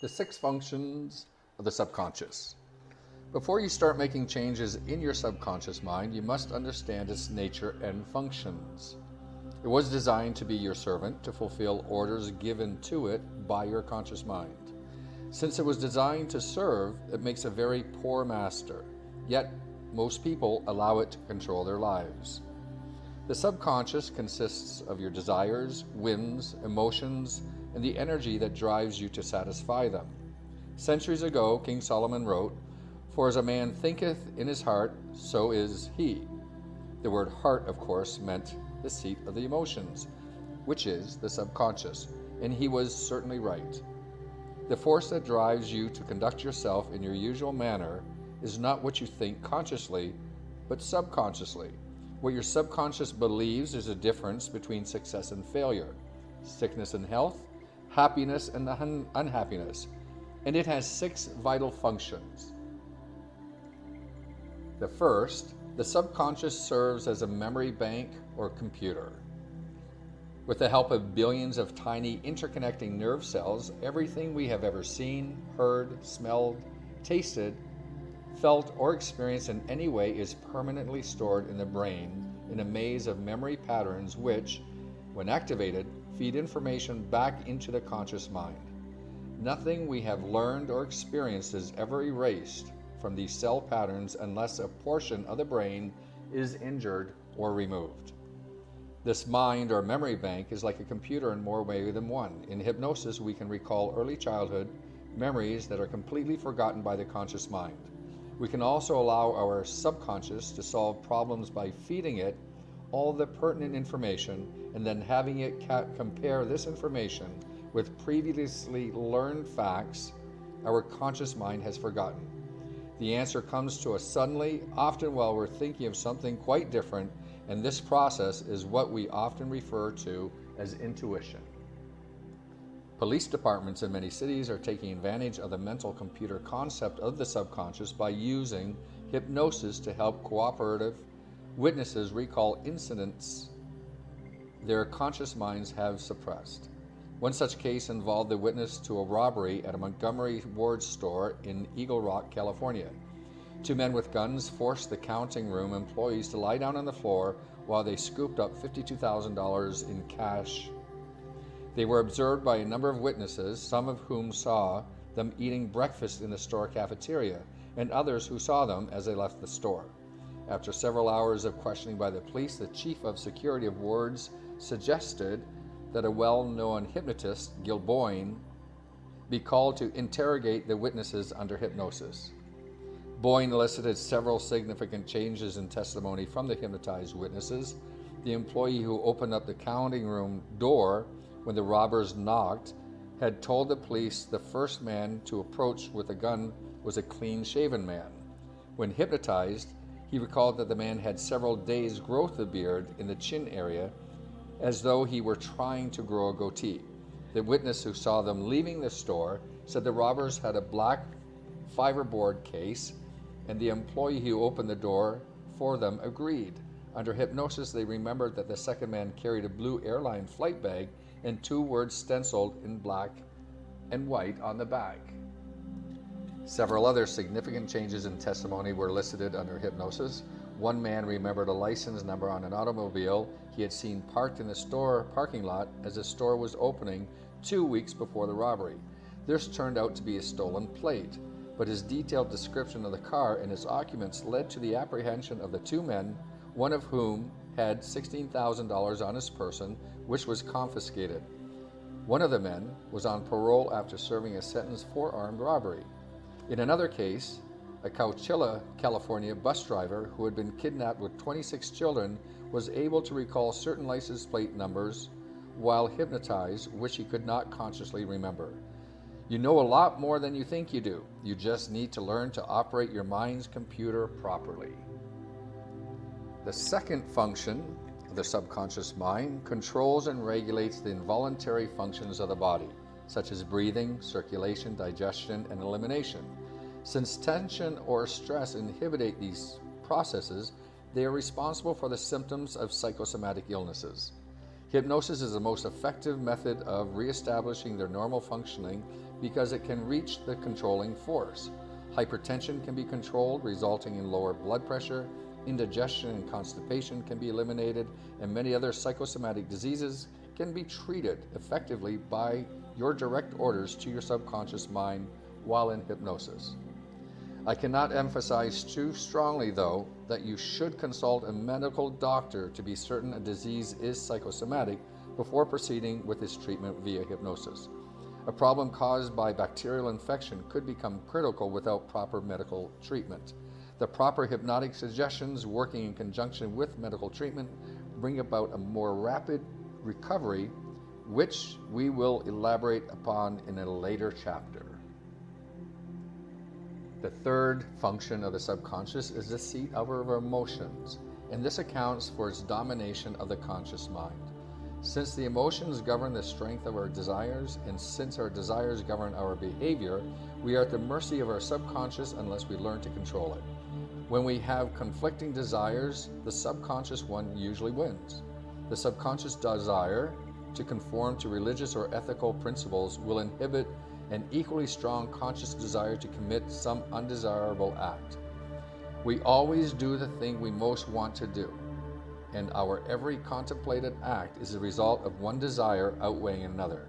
The 6 functions of the subconscious. Before you start making changes in your subconscious mind, you must understand its nature and functions. It was designed to be your servant, to fulfill orders given to it by your conscious mind. Since it was designed to serve, it makes a very poor master. Yet, most people allow it to control their lives. The subconscious consists of your desires, whims, emotions, and the energy that drives you to satisfy them. Centuries ago, King Solomon wrote, "For as a man thinketh in his heart, so is he." The word heart, of course, meant the seat of the emotions, which is the subconscious, and he was certainly right. The force that drives you to conduct yourself in your usual manner is not what you think consciously, but subconsciously. What your subconscious believes is a difference between success and failure, sickness and health, happiness and unhappiness, and it has 6 vital functions. The first, the subconscious serves as a memory bank or computer. With the help of billions of tiny interconnecting nerve cells, everything we have ever seen, heard, smelled, tasted, felt, or experienced in any way is permanently stored in the brain in a maze of memory patterns which, when activated, feed information back into the conscious mind. Nothing we have learned or experienced is ever erased from these cell patterns unless a portion of the brain is injured or removed. This mind or memory bank is like a computer in more ways than one. In hypnosis, we can recall early childhood memories that are completely forgotten by the conscious mind. We can also allow our subconscious to solve problems by feeding it all the pertinent information and then having it compare this information with previously learned facts our conscious mind has forgotten. The answer comes to us suddenly, often while we're thinking of something quite different, and this process is what we often refer to as intuition. Police departments in many cities are taking advantage of the mental computer concept of the subconscious by using hypnosis to help cooperative witnesses recall incidents their conscious minds have suppressed. One such case involved the witness to a robbery at a Montgomery Ward store in Eagle Rock, California. 2 men with guns forced the counting room employees to lie down on the floor while they scooped up $52,000 in cash. They were observed by a number of witnesses, some of whom saw them eating breakfast in the store cafeteria, and others who saw them as they left the store. After several hours of questioning by the police, the chief of security of Ward's suggested that a well-known hypnotist, Gil Boyne, be called to interrogate the witnesses under hypnosis. Boyne elicited several significant changes in testimony from the hypnotized witnesses. The employee who opened up the counting room door when the robbers knocked had told the police the first man to approach with a gun was a clean-shaven man. When hypnotized, he recalled that the man had several days' growth of beard in the chin area, as though he were trying to grow a goatee. The witness who saw them leaving the store said the robbers had a black fiberboard case, and the employee who opened the door for them agreed. Under hypnosis, they remembered that the second man carried a blue airline flight bag and 2 words stenciled in black and white on the back. Several other significant changes in testimony were elicited under hypnosis. One man remembered a license number on an automobile he had seen parked in the store parking lot as the store was opening 2 weeks before the robbery. This turned out to be a stolen plate, but his detailed description of the car and its occupants led to the apprehension of the 2 men, one of whom had $16,000 on his person, which was confiscated. One of the men was on parole after serving a sentence for armed robbery. In another case, a Coachella, California bus driver who had been kidnapped with 26 children was able to recall certain license plate numbers while hypnotized, which he could not consciously remember. You know a lot more than you think you do. You just need to learn to operate your mind's computer properly. The second function of the subconscious mind controls and regulates the involuntary functions of the body, such as breathing, circulation, digestion, and elimination. Since tension or stress inhibit these processes, they are responsible for the symptoms of psychosomatic illnesses. Hypnosis is the most effective method of reestablishing their normal functioning because it can reach the controlling force. Hypertension can be controlled, resulting in lower blood pressure. Indigestion and constipation can be eliminated, and many other psychosomatic diseases can be treated effectively by your direct orders to your subconscious mind while in hypnosis. I cannot emphasize too strongly, though, that you should consult a medical doctor to be certain a disease is psychosomatic before proceeding with its treatment via hypnosis. A problem caused by bacterial infection could become critical without proper medical treatment. The proper hypnotic suggestions, working in conjunction with medical treatment, bring about a more rapid recovery, which we will elaborate upon in a later chapter. The third function of the subconscious is the seat of our emotions, and this accounts for its domination of the conscious mind. Since the emotions govern the strength of our desires, and since our desires govern our behavior, we are at the mercy of our subconscious unless we learn to control it. When we have conflicting desires, the subconscious one usually wins. The subconscious desire to conform to religious or ethical principles will inhibit an equally strong conscious desire to commit some undesirable act. We always do the thing we most want to do, and our every contemplated act is the result of one desire outweighing another.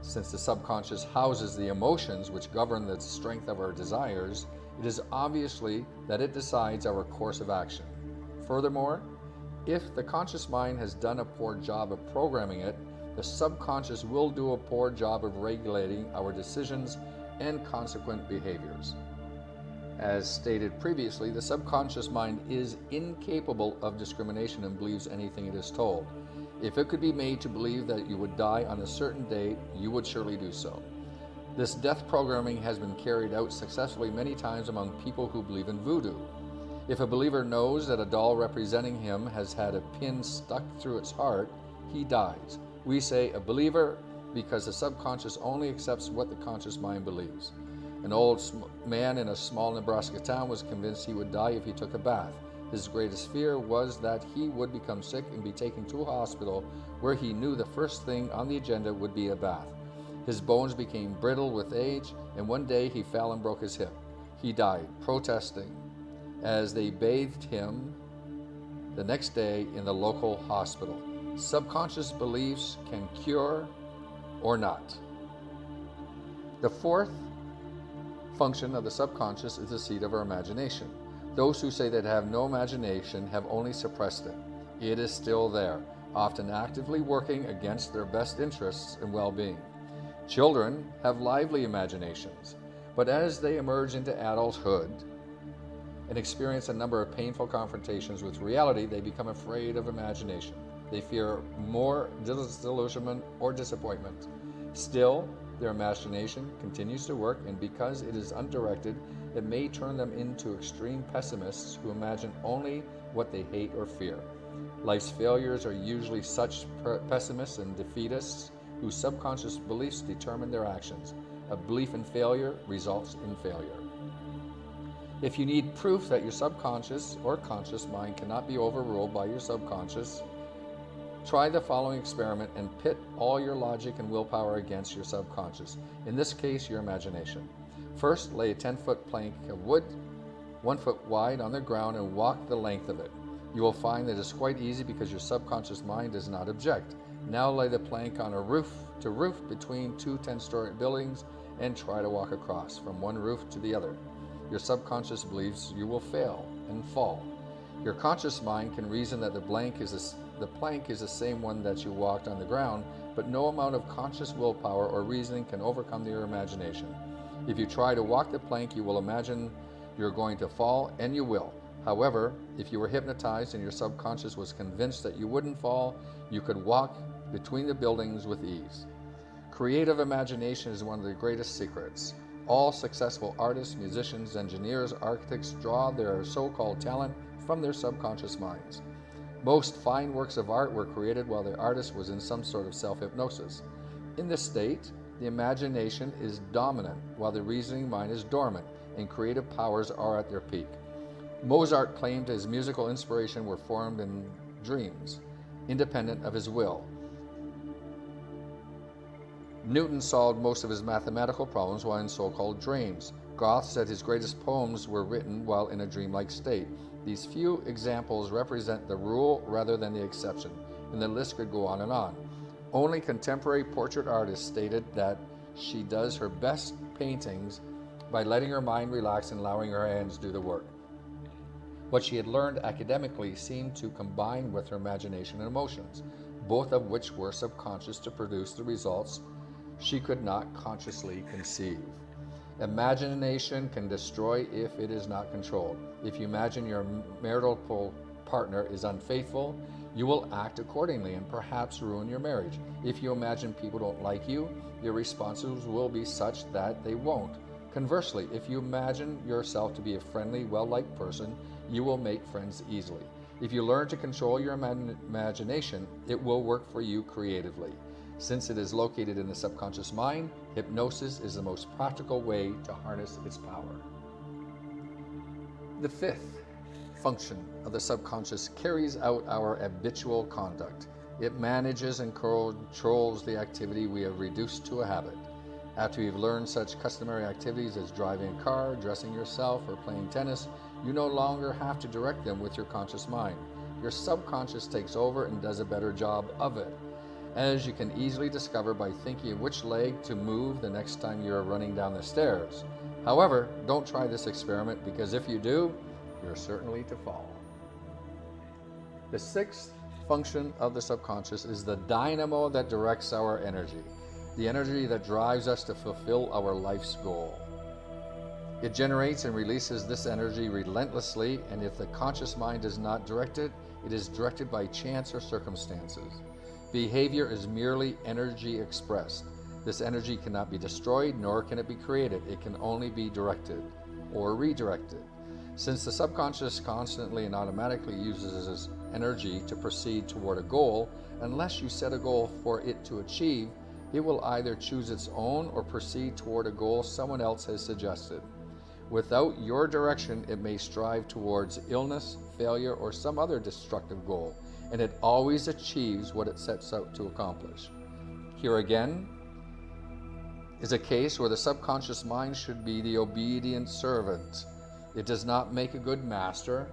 Since the subconscious houses the emotions which govern the strength of our desires, it is obviously that it decides our course of action. Furthermore, if the conscious mind has done a poor job of programming it, the subconscious will do a poor job of regulating our decisions and consequent behaviors. As stated previously, the subconscious mind is incapable of discrimination and believes anything it is told. If it could be made to believe that you would die on a certain date, you would surely do so. This death programming has been carried out successfully many times among people who believe in voodoo. If a believer knows that a doll representing him has had a pin stuck through its heart, he dies. We say a believer because the subconscious only accepts what the conscious mind believes. An old man in a small Nebraska town was convinced he would die if he took a bath. His greatest fear was that he would become sick and be taken to a hospital where he knew the first thing on the agenda would be a bath. His bones became brittle with age, and one day he fell and broke his hip. He died, protesting, as they bathed him the next day in the local hospital. Subconscious beliefs can cure or not. The fourth function of the subconscious is the seat of our imagination. Those who say they have no imagination have only suppressed it. It is still there, often actively working against their best interests and well-being. Children have lively imaginations, but as they emerge into adulthood and experience a number of painful confrontations with reality, they become afraid of imagination. They fear more disillusionment or disappointment. Still, their imagination continues to work, and because it is undirected, it may turn them into extreme pessimists who imagine only what they hate or fear. Life's failures are usually such pessimists and defeatists whose subconscious beliefs determine their actions. A belief in failure results in failure. If you need proof that your subconscious or conscious mind cannot be overruled by your subconscious, try the following experiment and pit all your logic and willpower against your subconscious, in this case, your imagination. First, lay a 10-foot plank of wood, 1 foot wide, on the ground and walk the length of it. You will find that it's quite easy because your subconscious mind does not object. Now lay the plank on a roof-to-roof between two 10-story buildings and try to walk across from one roof to the other. Your subconscious believes you will fail and fall. Your conscious mind can reason that the plank is the same one that you walked on the ground, but no amount of conscious willpower or reasoning can overcome your imagination. If you try to walk the plank, you will imagine you're going to fall, and you will. However, if you were hypnotized and your subconscious was convinced that you wouldn't fall, you could walk between the buildings with ease. Creative imagination is one of the greatest secrets. All successful artists, musicians, engineers, architects draw their so-called talent from their subconscious minds. Most fine works of art were created while the artist was in some sort of self-hypnosis. In this state, the imagination is dominant while the reasoning mind is dormant, and creative powers are at their peak. Mozart claimed his musical inspiration were formed in dreams, independent of his will. Newton solved most of his mathematical problems while in so-called dreams. Goethe said his greatest poems were written while in a dreamlike state. These few examples represent the rule rather than the exception, and the list could go on and on. Only contemporary portrait artists stated that she does her best paintings by letting her mind relax and allowing her hands do the work. What she had learned academically seemed to combine with her imagination and emotions, both of which were subconscious to produce the results she could not consciously conceive. Imagination can destroy if it is not controlled. If you imagine your marital partner is unfaithful, you will act accordingly and perhaps ruin your marriage. If you imagine people don't like you, your responses will be such that they won't. Conversely, if you imagine yourself to be a friendly, well-liked person, you will make friends easily. If you learn to control your imagination, it will work for you creatively. Since it is located in the subconscious mind, hypnosis is the most practical way to harness its power. The fifth function of the subconscious carries out our habitual conduct. It manages and controls the activity we have reduced to a habit. After you've learned such customary activities as driving a car, dressing yourself, or playing tennis, you no longer have to direct them with your conscious mind. Your subconscious takes over and does a better job of it, as you can easily discover by thinking of which leg to move the next time you're running down the stairs. However, don't try this experiment, because if you do, you're certainly to fall. The sixth function of the subconscious is the dynamo that directs our energy, the energy that drives us to fulfill our life's goal. It generates and releases this energy relentlessly, and if the conscious mind does not direct it, it is directed by chance or circumstances. Behavior is merely energy expressed. This energy cannot be destroyed, nor can it be created. It can only be directed or redirected. Since the subconscious constantly and automatically uses its energy to proceed toward a goal, unless you set a goal for it to achieve, it will either choose its own or proceed toward a goal someone else has suggested. Without your direction, it may strive towards illness, failure, or some other destructive goal, and it always achieves what it sets out to accomplish. Here again is a case where the subconscious mind should be the obedient servant. It does not make a good master.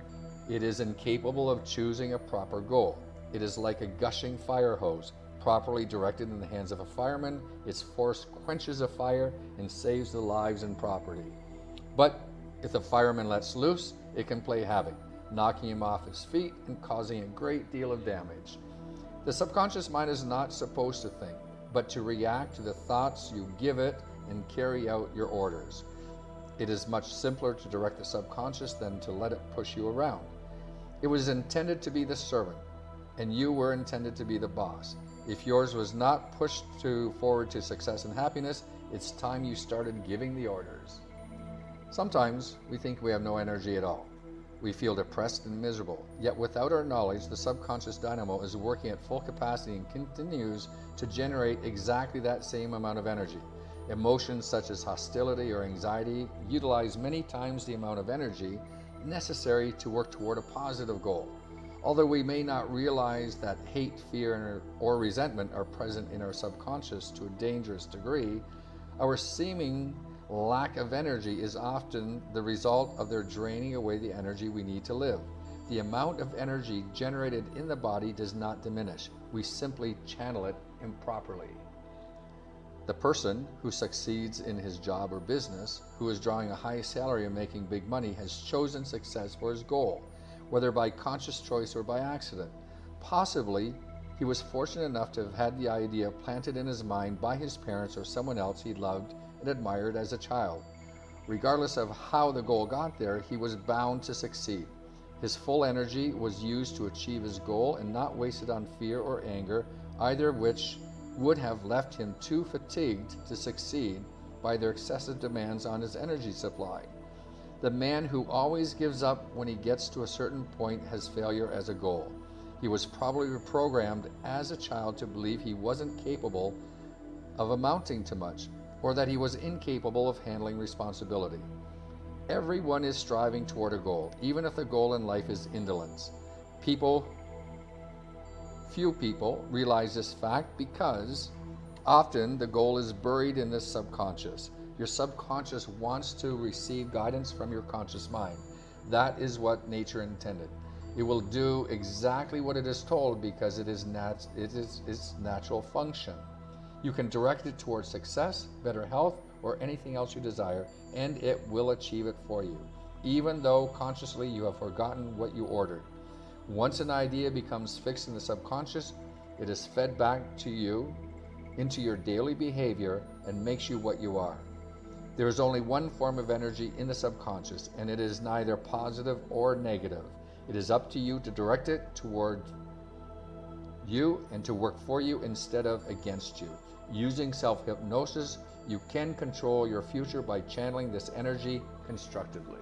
It is incapable of choosing a proper goal. It is like a gushing fire hose. Properly directed in the hands of a fireman, its force quenches a fire and saves the lives and property. But if the fireman lets loose, it can play havoc, knocking him off his feet and causing a great deal of damage. The subconscious mind is not supposed to think, but to react to the thoughts you give it and carry out your orders. It is much simpler to direct the subconscious than to let it push you around. It was intended to be the servant, and you were intended to be the boss. If yours was not pushed forward to success and happiness, it's time you started giving the orders. Sometimes we think we have no energy at all. We feel depressed and miserable, yet without our knowledge, the subconscious dynamo is working at full capacity and continues to generate exactly that same amount of energy. Emotions such as hostility or anxiety utilize many times the amount of energy necessary to work toward a positive goal. Although we may not realize that hate, fear, or resentment are present in our subconscious to a dangerous degree, our seeming lack of energy is often the result of their draining away the energy we need to live. The amount of energy generated in the body does not diminish. We simply channel it improperly. The person who succeeds in his job or business, who is drawing a high salary and making big money, has chosen success for his goal, whether by conscious choice or by accident. Possibly, he was fortunate enough to have had the idea planted in his mind by his parents or someone else he loved and admired as a child. Regardless of how the goal got there, he was bound to succeed. His full energy was used to achieve his goal and not wasted on fear or anger, either of which would have left him too fatigued to succeed by their excessive demands on his energy supply. The man who always gives up when he gets to a certain point has failure as a goal. He was probably reprogrammed as a child to believe he wasn't capable of amounting to much, or that he was incapable of handling responsibility. Everyone is striving toward a goal, even if the goal in life is indolence. Few people realize this fact because Often, the goal is buried in the subconscious. Your subconscious wants to receive guidance from your conscious mind. That is what nature intended. It will do exactly what it is told because it is its natural function. You can direct it towards success, better health, or anything else you desire, and it will achieve it for you, even though consciously you have forgotten what you ordered. Once an idea becomes fixed in the subconscious, it is fed back to you into your daily behavior and makes you what you are. There is only one form of energy in the subconscious, and it is neither positive or negative. It is up to you to direct it toward you and to work for you instead of against you. Using self-hypnosis, you can control your future by channeling this energy constructively.